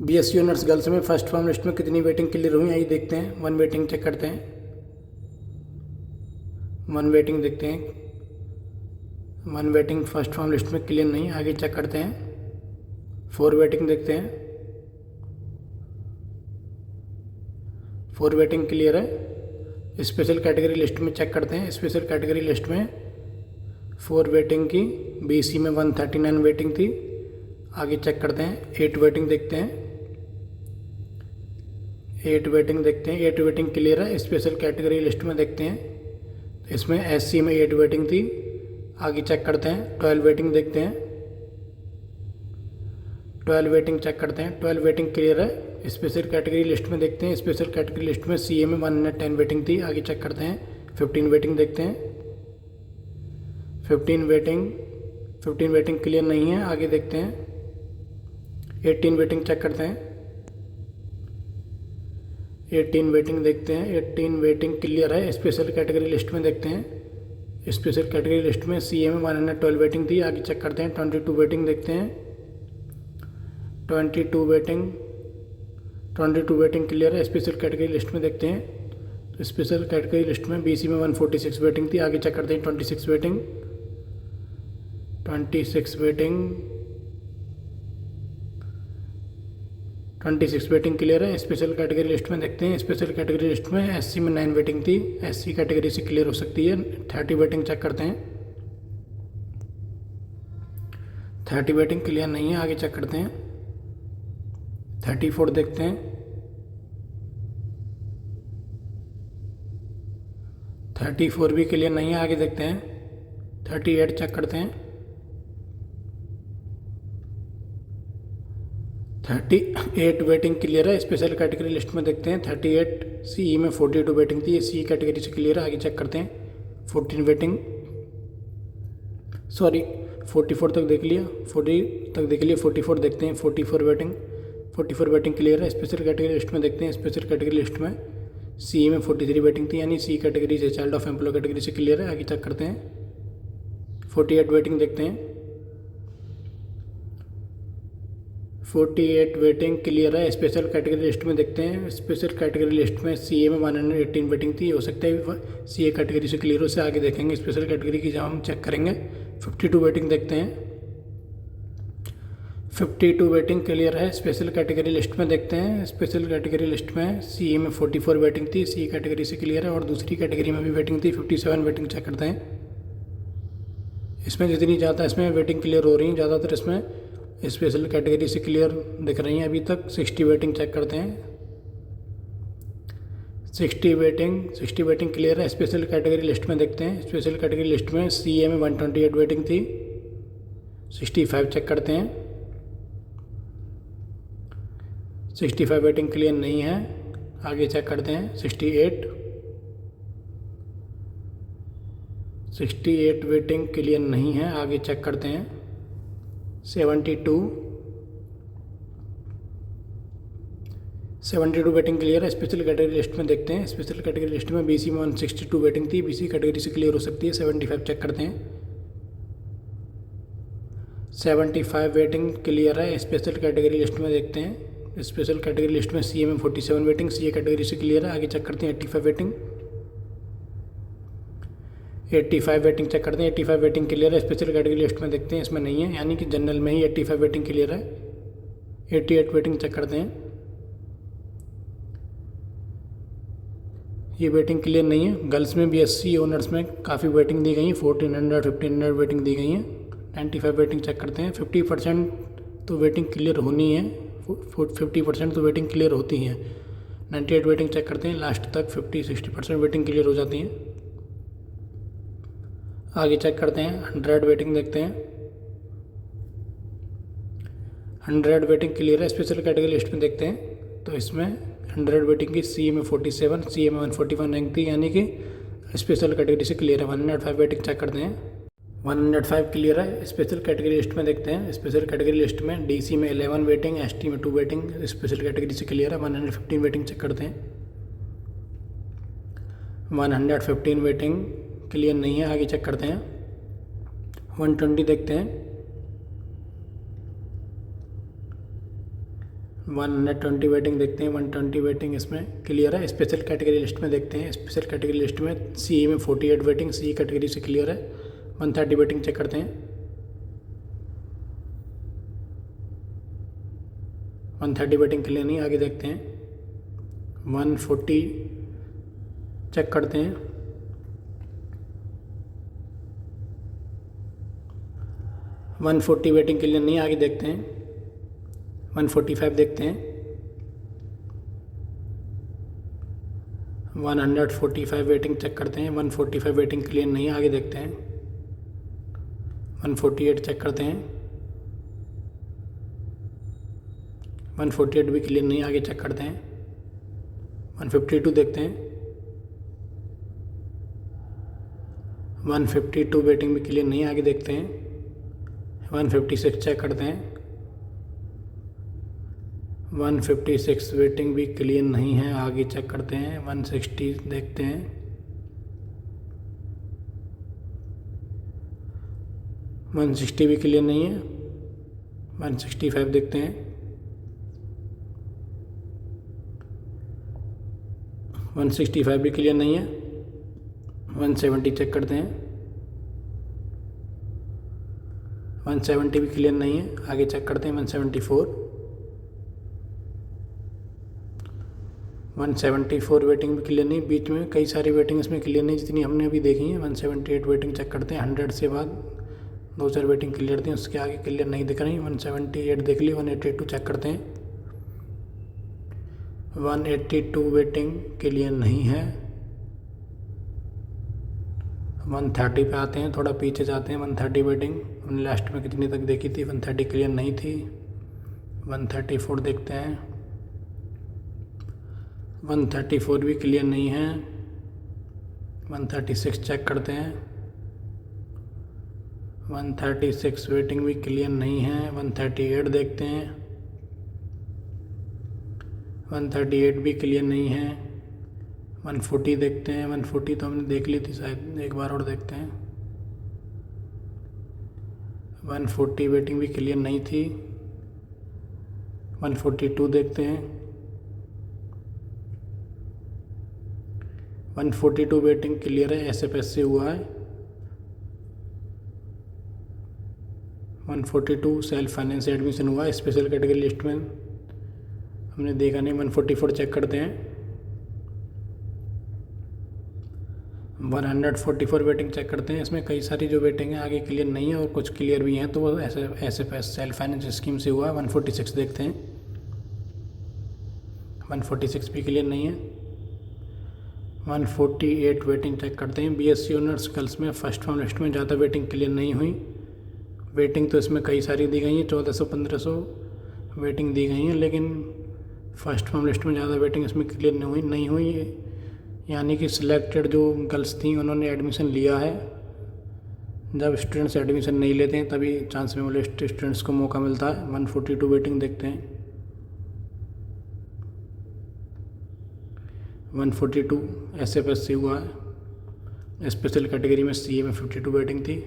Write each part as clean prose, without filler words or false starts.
BSc honours girls में first form list में कितनी वेटिंग क्लियर हुई आइए देखते हैं। वन वेटिंग चेक करते हैं। वन वेटिंग देखते हैं। One waiting first form list में क्लियर नहीं, आगे चेक करते हैं। फोर वेटिंग देखते हैं। फोर वेटिंग क्लियर है। स्पेशल कैटेगरी लिस्ट में चेक करते हैं। स्पेशल कैटेगरी लिस्ट में फोर वेटिंग की बीसी में 139 वेटिंग थी, आगे चेक करते हैं। एट वेटिंग देखते हैं। एट वेटिंग देखते हैं। एट वेटिंग क्लियर है। स्पेशल कैटेगरी लिस्ट में देखते हैं, इसमें एससी में 8 वेटिंग थी, आगे चेक करते हैं। 12 वेटिंग देखते हैं। 12 वेटिंग चेक करते हैं। 12 वेटिंग क्लियर है। स्पेशल कैटेगरी लिस्ट में देखते हैं। स्पेशल कैटेगरी लिस्ट में सीए में 110 वेटिंग थी, आगे चेक करते हैं। 15 वेटिंग देखते हैं। 15 वेटिंग क्लियर नहीं है, आगे देखते हैं। 18 वेटिंग चेक करते हैं। 18 वेटिंग देखते हैं। 18 वेटिंग क्लियर है। स्पेशल कैटेगरी लिस्ट में देखते हैं। स्पेशल कैटेगरी लिस्ट में सीए में 112 वेटिंग थी, आगे चेक करते हैं। 22 वेटिंग देखते हैं। 22 वेटिंग क्लियर है। स्पेशल कैटेगरी लिस्ट में देखते हैं। तो स्पेशल कैटेगरी लिस्ट में बीसी में 146 वेटिंग थी, आगे चेक करते हैं। 26 वेटिंग 26 वेटिंग क्लियर है। स्पेशल कैटेगरी लिस्ट में देखते हैं। स्पेशल कैटेगरी लिस्ट में एससी में 9 वेटिंग थी, एससी कैटेगरी से क्लियर हो सकती है। 30 वेटिंग चेक करते हैं। 30 वेटिंग क्लियर नहीं है, आगे चेक करते हैं। 34 देखते हैं। 34 भी क्लियर नहीं है, आगे देखते हैं। 38 चेक करते हैं। 38 वेटिंग क्लियर है। स्पेशल कैटेगरी लिस्ट में देखते हैं। 38 सीई में 42 वेटिंग थी, सी कैटेगरी से क्लियर है, आगे चेक करते हैं। 14 वेटिंग 44 तक देख लिया, 40 तक देख लिया, 44 देखते हैं। 44 वेटिंग क्लियर है। स्पेशल कैटेगरी लिस्ट में देखते हैं। स्पेशल कैटेगरी लिस्ट में सी में 43 वेटिंग थी, यानी सी कैटेगरी से चाइल्ड ऑफ एम्प्लॉय कैटेगरी से क्लियर है, आगे चेक करते हैं। 48 वेटिंग देखते हैं। 48 वेटिंग क्लियर है। स्पेशल कैटेगरी लिस्ट में देखते हैं। स्पेशल कैटेगरी लिस्ट में सीए में 118 वेटिंग थी, हो सकता है सीए कैटेगरी से क्लियर हो, से आगे देखेंगे। स्पेशल कैटेगरी की जब हम चेक करेंगे। 52 वेटिंग देखते हैं। 52 वेटिंग क्लियर है। स्पेशल कैटेगरी लिस्ट में देखते हैं। स्पेशल कैटेगरी लिस्ट में सीए में 44 वेटिंग थी, सी कैटेगरी से क्लियर है, और दूसरी कैटेगरी में भी वेटिंग थी। 57 वेटिंग चेक करते हैं। इसमें जितनी ज़्यादा इसमें वेटिंग क्लियर हो रही है, ज़्यादातर इसमें स्पेशल कैटेगरी से क्लियर दिख रही हैं अभी तक। 60 वेटिंग चेक करते हैं। 60 वेटिंग क्लियर है। स्पेशल कैटेगरी लिस्ट में देखते हैं। स्पेशल कैटेगरी लिस्ट में सीए में 128 वेटिंग थी, 65 चेक करते हैं। 65 वेटिंग क्लियर नहीं है, आगे चेक करते हैं। 68 वेटिंग क्लियर नहीं है, आगे चेक करते हैं। 72 वेटिंग क्लियर है। स्पेशल कैटेगरी लिस्ट में देखते हैं। स्पेशल कैटेगरी लिस्ट में बीसी में 162 वेटिंग थी, बीसी कैटेगरी से क्लियर हो सकती है। 75 चेक करते हैं। 75 वेटिंग क्लियर है। स्पेशल कैटेगरी लिस्ट में देखते हैं। स्पेशल कैटेगरी लिस्ट में सीए में 47 वेटिंग, सीए कैटेगरी से क्लियर है, आगे चेक करते हैं। 85 वेटिंग चेक करते हैं। 85 वेटिंग क्लियर है। स्पेशल कैटेगरी लिस्ट में देखते हैं, इसमें नहीं है, यानी कि जनरल में ही 85 वेटिंग क्लियर है। 88 वेटिंग चेक करते हैं। ये वेटिंग क्लियर नहीं है। गर्ल्स में बीएससी ऑनर्स में काफ़ी वेटिंग दी गई है, 1400 1500 वेटिंग दी गई है। 95 वेटिंग चेक करते हैं। 50% तो वेटिंग क्लियर होनी है, 50% तो वेटिंग क्लियर होती है। 98 वेटिंग चेक करते हैं। लास्ट तक 50-60% वेटिंग क्लियर हो जाती हैं, आगे चेक करते हैं। 100 वेटिंग देखते हैं। 100 वेटिंग क्लियर है। स्पेशल कैटेगरी लिस्ट में देखते हैं, तो इसमें 100 वेटिंग की सी में 47, सी में 141 रैंक थी, यानी कि स्पेशल कैटेगरी से क्लियर है। 105 वेटिंग चेक करते हैं। 105 क्लियर है। स्पेशल कैटेगरी लिस्ट में देखते हैं। स्पेशल कैटेगरी लिस्ट में डीसी में 11 वेटिंग, एसटी में 2 वेटिंग, स्पेशल कैटेगरी से क्लियर है। 115 वेटिंग चेक करते हैं। 115 वेटिंग क्लियर नहीं है, आगे चेक करते हैं। 120 देखते हैं। 120 वेटिंग देखते हैं, 120 वेटिंग इसमें क्लियर है। स्पेशल कैटेगरी लिस्ट में देखते हैं, स्पेशल कैटेगरी लिस्ट में सी में 48 वेटिंग सी कैटेगरी से क्लियर है। 130 वेटिंग चेक करते हैं, 130 वेटिंग क्लियर नहीं, आगे देखते हैं। 140 चेक करते हैं, 140 वेटिंग क्लियर नहीं, आगे देखते हैं। 145 देखते हैं, 145 वेटिंग चेक करते हैं, 145 वेटिंग क्लियर नहीं, आगे देखते हैं। 148 चेक करते हैं, 148 भी क्लियर नहीं, आगे चेक करते हैं। 152 देखते हैं, 152 वेटिंग भी क्लियर नहीं, आगे देखते हैं। 156 चेक करते हैं, 156 वेटिंग भी क्लियर नहीं है, आगे चेक करते हैं। 160 देखते हैं, 160 भी क्लियर नहीं है। 165 देखते हैं, 165 भी क्लियर नहीं है। 170 चेक करते हैं, 170 भी क्लियर नहीं है, आगे चेक करते हैं। 174 वेटिंग भी क्लियर नहीं, बीच में कई सारी वेटिंग इसमें क्लियर नहीं जितनी हमने अभी देखी है। 178 वेटिंग चेक करते हैं, 100 से बाद 2-4 वेटिंग क्लियर थी, उसके आगे क्लियर नहीं दिख रही। 178 देख ली। 182 चेक करते हैं, 182 वेटिंग क्लियर नहीं है। 130 पे आते हैं, थोड़ा पीछे जाते हैं। 130 वेटिंग हमने लास्ट में कितनी तक देखी थी, 130 क्लियर नहीं थी। 134 देखते हैं, 134 भी क्लियर नहीं है। 136 चेक करते हैं, 136 वेटिंग भी क्लियर नहीं है। 138 देखते हैं, 138 भी क्लियर नहीं है। 140 देखते हैं, 140 तो हमने देख ली थी शायद, एक बार और देखते हैं। 140 वेटिंग भी क्लियर नहीं थी। 142 देखते हैं, 142 वेटिंग क्लियर है, SFS से हुआ है। 142 सेल्फ फाइनेंस से एडमिशन हुआ है, स्पेशल कैटेगरी लिस्ट में हमने देखा नहीं। 144 चेक करते हैं, 144 वेटिंग चेक करते हैं। इसमें कई सारी जो वेटिंग है आगे क्लियर नहीं है और कुछ क्लियर भी हैं, तो वो SFS सेल्फ फाइनेंस स्कीम से हुआ है। 146 देखते हैं, 146 भी क्लियर नहीं है। 148 वेटिंग चेक करते हैं। BSc ऑनर्स गर्ल्स में फर्स्ट फॉर्म लिस्ट में ज़्यादा वेटिंग क्लियर नहीं हुई। वेटिंग तो इसमें कई सारी दी गई हैं, 1400-1500 वेटिंग दी गई हैं, लेकिन फर्स्ट फॉर्म लिस्ट में ज़्यादा वेटिंग इसमें क्लियर नहीं हुई। यानी कि सिलेक्टेड जो गर्ल्स थी उन्होंने एडमिशन लिया है। जब स्टूडेंट्स एडमिशन नहीं लेते हैं तभी चांस में वाले स्टूडेंट्स को मौका मिलता है। 142 वेटिंग देखते हैं, 142 SFS से हुआ है। स्पेशल कैटेगरी में CA में 52 वेटिंग थी।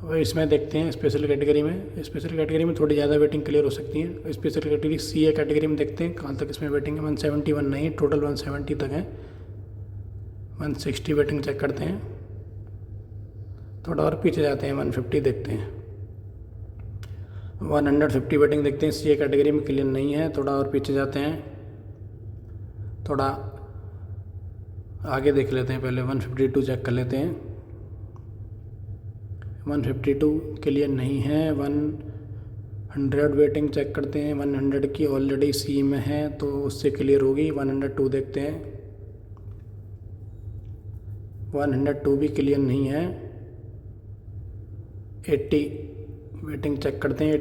और इसमें देखते हैं स्पेशल कैटेगरी में थोड़ी ज़्यादा वेटिंग क्लियर हो सकती है। स्पेशल कैटेगरी CA कैटेगरी में देखते हैं कहाँ तक इसमें वेटिंग है। 171 नहीं, टोटल 170 तक है। 160 वेटिंग चेक करते हैं, थोड़ा और पीछे जाते हैं। 150 देखते हैं, 150 वेटिंग देखते हैं। CA कैटेगरी में क्लियर नहीं है, थोड़ा और पीछे जाते हैं, थोड़ा आगे देख लेते हैं। पहले 152 चेक कर लेते हैं, 152 क्लियर नहीं है। 100 वेटिंग चेक करते हैं, 100 की ऑलरेडी C में है तो उससे क्लियर होगी। 102 देखते हैं, 102 भी क्लियर नहीं है। 80 वेटिंग चेक करते हैं,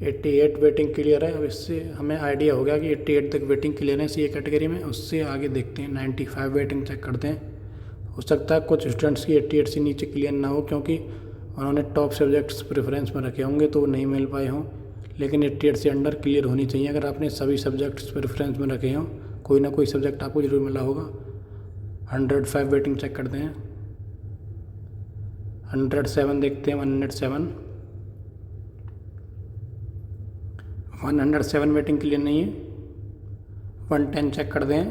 88 वेटिंग क्लियर है। अब इससे हमें आइडिया हो गया कि 88 तक वेटिंग क्लियर है CA कैटेगरी में। उससे आगे देखते हैं, 95 वेटिंग चेक करते हैं। हो सकता है कुछ स्टूडेंट्स की 88 से नीचे क्लियर ना हो, क्योंकि उन्होंने टॉप सब्जेक्ट्स प्रेफरेंस में रखे होंगे तो नहीं मिल पाए हों, लेकिन 88 से अंडर क्लियर होनी चाहिए। अगर आपने सभी सब्जेक्ट्स प्रेफरेंस में रखे हों, कोई ना कोई सब्जेक्ट आपको जरूर मिला होगा। 105 वेटिंग चेक करते हैं, 107 देखते हैं, 107 107 वेटिंग क्लियर नहीं है। 110 चेक कर दें।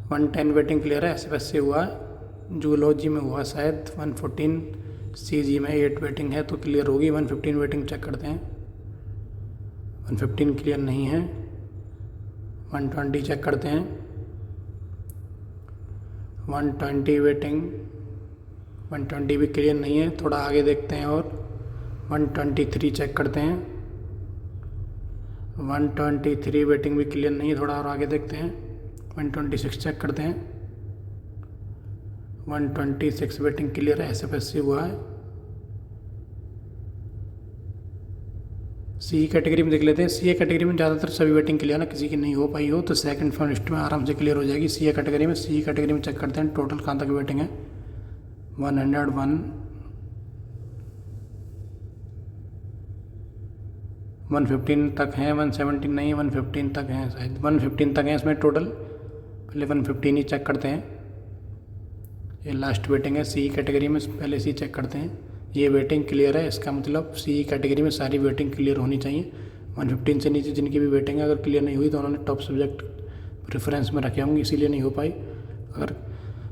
110 वेटिंग क्लियर है, एसएफएस से हुआ, जूलॉजी में हुआ शायद। 114 सीजी में 8 वेटिंग है तो क्लियर होगी। 115 वेटिंग चेक करते हैं। 115 क्लियर नहीं है। 120 चेक करते हैं। 120 वेटिंग, 120 भी क्लियर नहीं है, थोड़ा आगे देखते हैं। और 123 चेक करते हैं। 123 वेटिंग भी क्लियर नहीं है, थोड़ा और आगे देखते हैं। 126 चेक करते हैं। 126 वेटिंग क्लियर है, एसएफएस से हुआ है। सी कैटेगरी में देख लेते हैं। सी कैटेगरी में ज़्यादातर सभी वेटिंग क्लियर है, किसी की नहीं हो पाई हो तो सेकंड फर्स्ट में आराम से क्लियर हो जाएगी। सी कैटेगरी में, सी कैटेगरी में चेक करते हैं टोटल कहाँ तक वेटिंग है। 101, 115 तक हैं। 117 नहीं, 115 तक हैं शायद। 115 तक हैं इसमें टोटल। पहले 115 ही चेक करते हैं। ये लास्ट वेटिंग है सी कैटेगरी में, पहले सी चेक करते हैं। ये वेटिंग क्लियर है, इसका मतलब सी कैटेगरी में सारी वेटिंग क्लियर होनी चाहिए। 115 से नीचे जिनकी भी वेटिंग है, अगर क्लियर नहीं हुई तो उन्होंने टॉप सब्जेक्ट प्रेफरेंस में रखे होंगे, इसीलिए नहीं हो पाई। अगर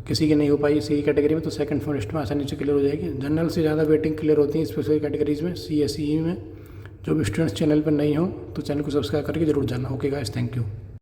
किसी की नहीं हो पाई सी कैटेगरी में तो सेकंड फर्स्ट में आसानी से क्लियर हो जाएगी। जनरल से ज़्यादा वेटिंग क्लियर होती है स्पेशल कैटेगरीज में, सी एस ई में। जो भी स्टूडेंट्स चैनल पर नहीं हो तो चैनल को सब्सक्राइब करके जरूर जाना। Okay guys, thank you.